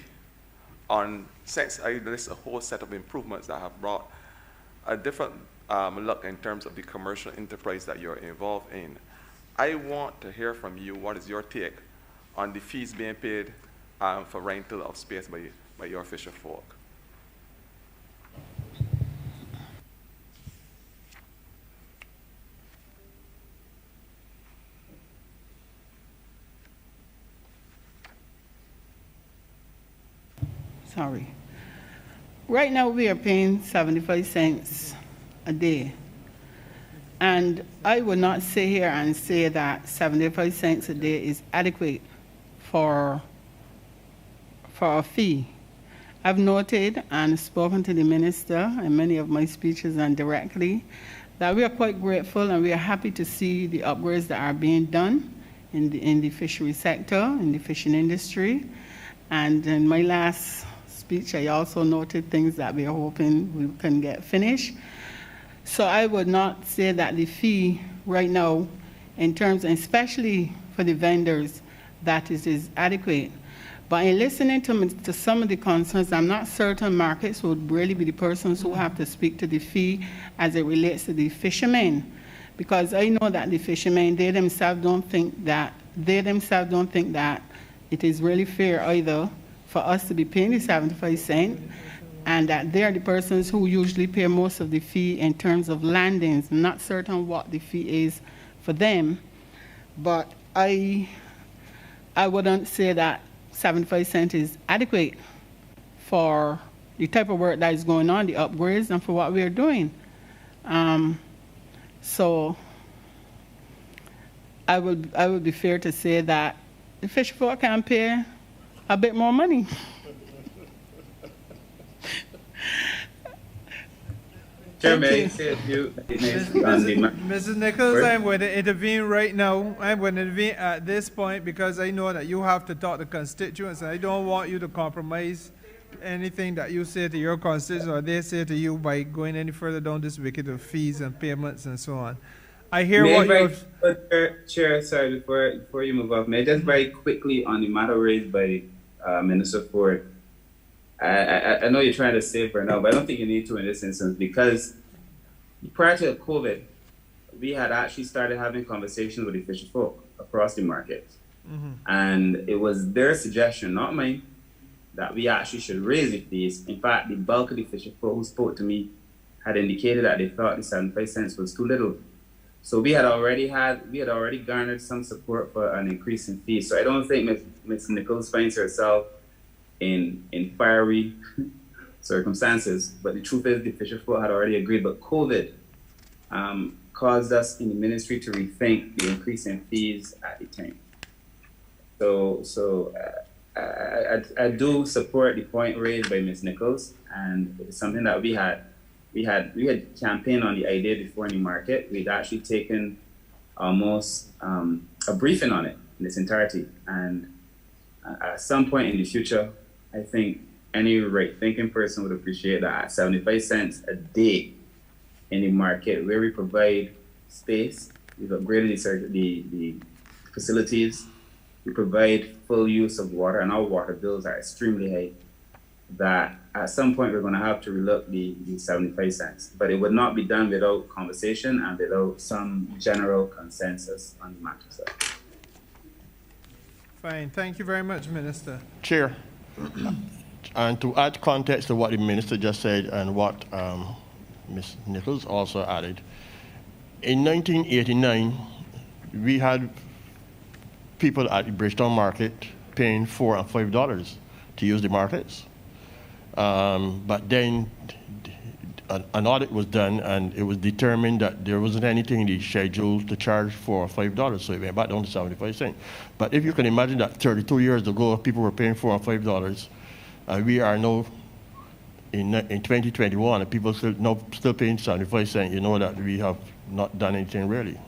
on, since I list a whole set of improvements that have brought a different look in terms of the commercial enterprise that you're involved in. I want to hear from you, what is your take on the fees being paid for rental of space by your fisher folk? Sorry. Right now, we are paying 75 cents a day. And I would not sit here and say that 75 cents a day is adequate for a fee. I've noted and spoken to the minister in many of my speeches and directly that we are quite grateful and we are happy to see the upgrades that are being done in the fishery sector, in the fishing industry. And in my last speech, I also noted things that we are hoping we can get finished. So I would not say that the fee right now, in terms, especially for the vendors, that is adequate. But in listening to some of the concerns, I'm not certain markets would really be the persons who have to speak to the fee as it relates to the fishermen. Because I know that the fishermen, they themselves don't think that it is really fair either for us to be paying the 75 cents, and that they are the persons who usually pay most of the fee in terms of landings. I'm not certain what the fee is for them, but I wouldn't say that 75 cents is adequate for the type of work that is going on, the upgrades, and for what we are doing. So I would be fair to say that the fish folk can pay a bit more money. Chairman, Mrs. Nichols, I'm going to intervene right now. I'm going to intervene at this point because I know that you have to talk to constituents, and I don't want you to compromise anything that you say to your constituents or they say to you by going any further down this wicket of fees and payments and so on. I hear what you're... Chair, sorry, before you move off, may I just very quickly on the matter raised by Minister Ford. I know you're trying to save for now, but I don't think you need to in this instance, because prior to COVID, we had actually started having conversations with the fisher folk across the market. Mm-hmm. And it was their suggestion, not mine, that we actually should raise the fees. In fact, the bulk of the fisher folk who spoke to me had indicated that they thought the 75 cents was too little. So we had already garnered some support for an increase in fees. So I don't think Ms. Nichols finds herself in fiery circumstances, but the truth is the fisher folk had already agreed, but COVID caused us in the ministry to rethink the increase in fees at the time. So I do support the point raised by Ms. Nichols, and it's something that we had campaigned on the idea before in the market. We'd actually taken almost a briefing on it in its entirety, and at some point in the future, I think any right-thinking person would appreciate that at 75 cents a day in the market, where we provide space, we've upgraded the facilities, we provide full use of water, and our water bills are extremely high, that at some point we're going to have to relook the 75 cents. But it would not be done without conversation and without some general consensus on the matter. So. Fine. Thank you very much, Minister. Chair, and to add context to what the Minister just said and what Ms. Nichols also added, in 1989, we had people at the Bridgetown Market paying $4 and $5 to use the markets. But then an audit was done, and it was determined that there wasn't anything in the schedule to charge $4 or $5, so it went back down to 75 cents. But if you can imagine that 32 years ago, people were paying $4 and $5, we are now in 2021, and people still paying 75 cents. You know that we have not done anything really.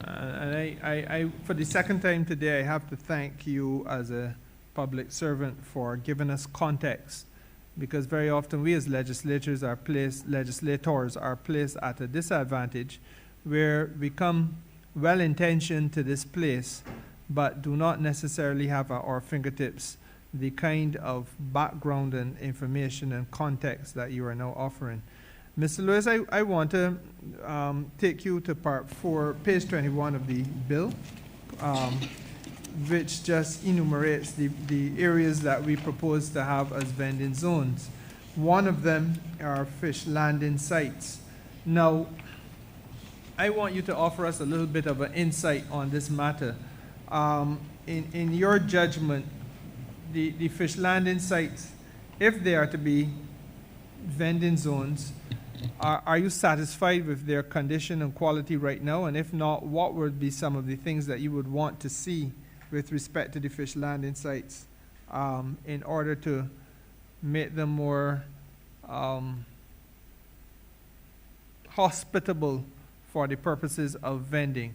And I, for the second time today, I have to thank you as a public servant for giving us context, because very often we as legislators are placed at a disadvantage where we come well-intentioned to this place, but do not necessarily have at our fingertips the kind of background and information and context that you are now offering. Mr. Lewis, I want to take you to part 4, page 21 of the bill, which just enumerates the areas that we propose to have as vending zones. One of them are fish landing sites. Now, I want you to offer us a little bit of an insight on this matter. In your judgment, the fish landing sites, if they are to be vending zones, are you satisfied with their condition and quality right now? And if not, what would be some of the things that you would want to see with respect to the fish landing sites in order to make them more hospitable for the purposes of vending?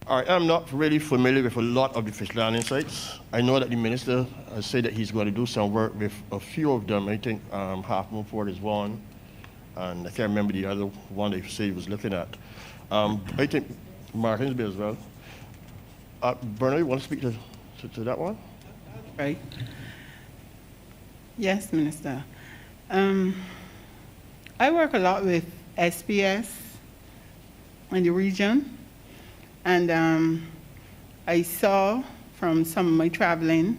I'm not really familiar with a lot of the fish landing sites. I know that the minister has said that he's going to do some work with a few of them. I think Half Moon Fort is one, and I can't remember the other one they said he was looking at. I think Martinsville as well. Bernard, you want to speak to that one? Right. Yes, Minister. I work a lot with SPS in the region, and I saw from some of my traveling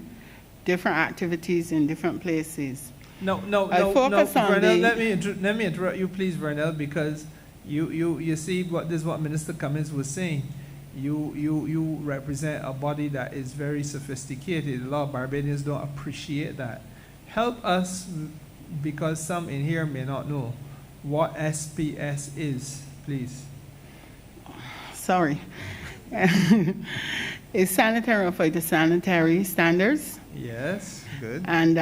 different activities in different places. No, Vernell, let me interrupt you, please, Vernell, because you see what this is what Minister Cummins was saying. You represent a body that is very sophisticated. A lot of Barbadians don't appreciate that. Help us, because some in here may not know what SPS is, please. Sorry. It's sanitary and phytosanitary standards. Yes, good. And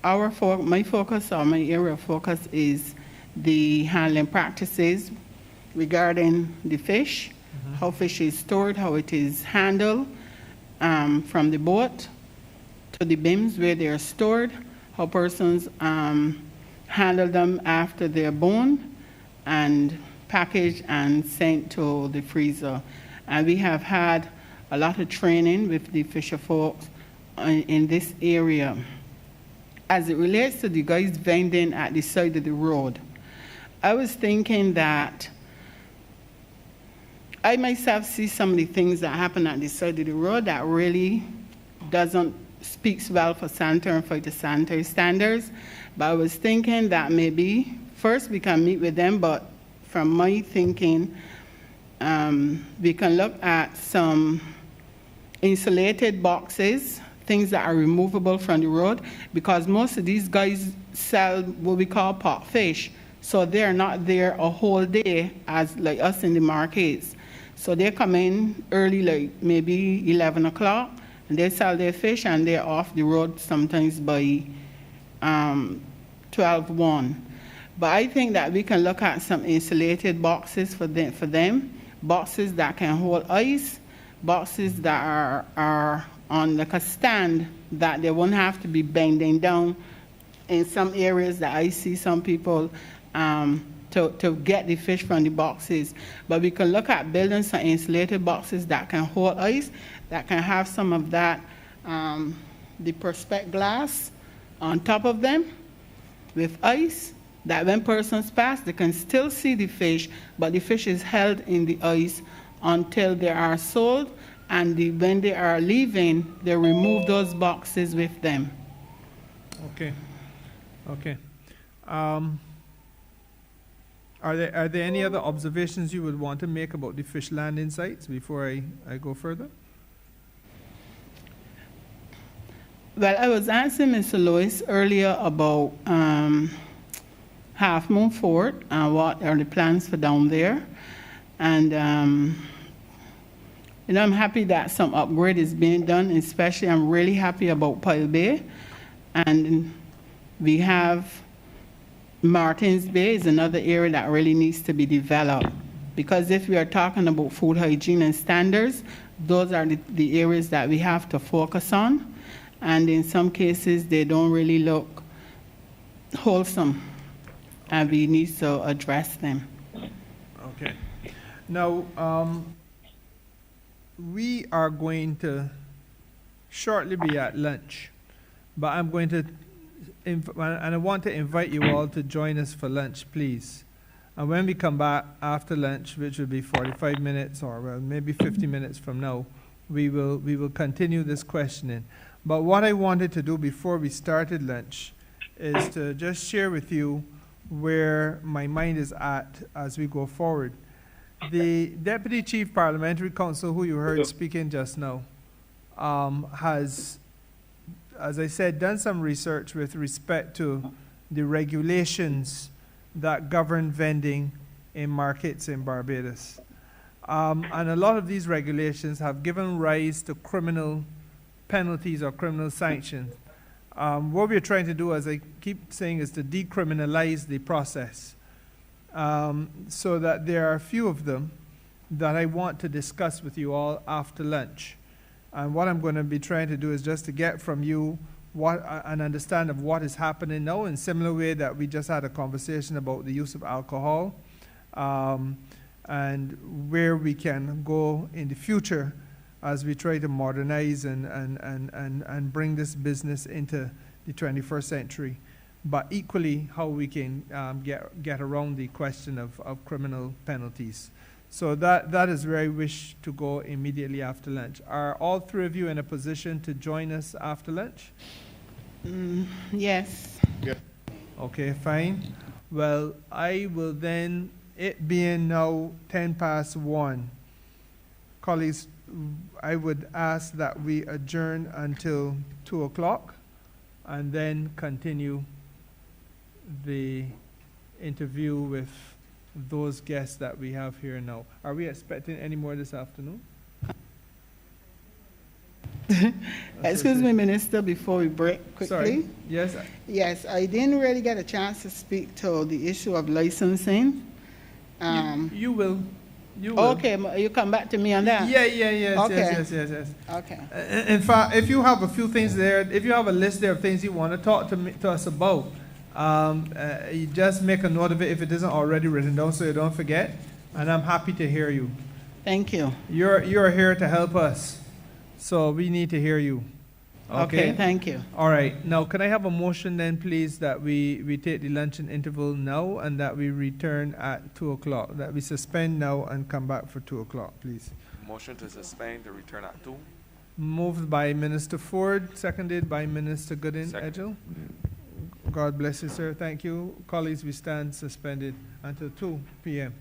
my focus, or my area of focus, is the handling practices regarding the fish, how fish is stored, how it is handled from the boat to the bins where they are stored, how persons handle them after they're born and packaged and sent to the freezer. And we have had a lot of training with the fisher folks in this area. As it relates to the guys vending at the side of the road, I was thinking that I myself see some of the things that happen at the side of the road that really speaks well for sanitary and phytosanitary standards. But I was thinking that maybe first we can meet with them, but from my thinking, we can look at some insulated boxes, things that are removable from the road, because most of these guys sell what we call pot fish. So they're not there a whole day as like us in the markets. So they come in early, like maybe 11 o'clock, and they sell their fish, and they're off the road sometimes by 12:1. But I think that we can look at some insulated boxes for them, boxes that can hold ice, boxes that are on like a stand that they won't have to be bending down in some areas that I see some people to get the fish from the boxes. But we can look at building some insulated boxes that can hold ice, that can have some of that, the Perspex glass on top of them with ice, that when persons pass, they can still see the fish, but the fish is held in the ice until they are sold, and when they are leaving, they remove those boxes with them. Okay. Are there any other observations you would want to make about the fish landing sites before I go further? Well, I was asking Mr. Lewis earlier about Half Moon Fort and what are the plans for down there. And, I'm happy that some upgrade is being done, especially I'm really happy about Pile Bay. And we have Martins Bay is another area that really needs to be developed. Because if we are talking about food hygiene and standards, those are the areas that we have to focus on. And in some cases, they don't really look wholesome, and we need to address them. Okay. Now, we are going to shortly be at lunch, but I'm going to, and I want to invite you all to join us for lunch, please. And when we come back after lunch, which will be 45 minutes or well, maybe 50 minutes from now, we will continue this questioning. But what I wanted to do before we started lunch is to just share with you where my mind is at as we go forward. The Deputy Chief Parliamentary Counsel, who you heard speaking just now, has, as I said, done some research with respect to the regulations that govern vending in markets in Barbados. And a lot of these regulations have given rise to criminal penalties or criminal sanctions. What we're trying to do, as I keep saying, is to decriminalize the process. So that there are a few of them that I want to discuss with you all after lunch. And what I'm going to be trying to do is just to get from you an understanding of what is happening now, in similar way that we just had a conversation about the use of alcohol, and where we can go in the future as we try to modernize and bring this business into the 21st century. But equally, how we can get around the question of criminal penalties. So that is where I wish to go immediately after lunch. Are all three of you in a position to join us after lunch? Yes. Okay, fine. Well, I will then, it being now 1:10, colleagues, I would ask that we adjourn until 2 o'clock and then continue the interview with those guests that we have here now. Are we expecting any more this afternoon? Excuse me, Minister, before we break quickly. Sorry. Yes. Yes, I didn't really get a chance to speak to the issue of licensing. You will. You will. Okay, you come back to me on that? Yes, Okay. yes. Okay. In fact, if you have a few things there, if you have a list there of things you want to talk to us about, you just make a note of it if it isn't already written down so you don't forget, and I'm happy to hear you. Thank you. You're here to help us, so we need to hear you. Okay, thank you. All right. Now, can I have a motion then, please, that we take the luncheon interval now and that we return at 2 o'clock, that we suspend now and come back for 2 o'clock, please. Motion to suspend the return at 2. Moved by Minister Ford, seconded by Minister Goodin Edgell. God bless you, sir. Thank you. Colleagues, we stand suspended until 2 p.m.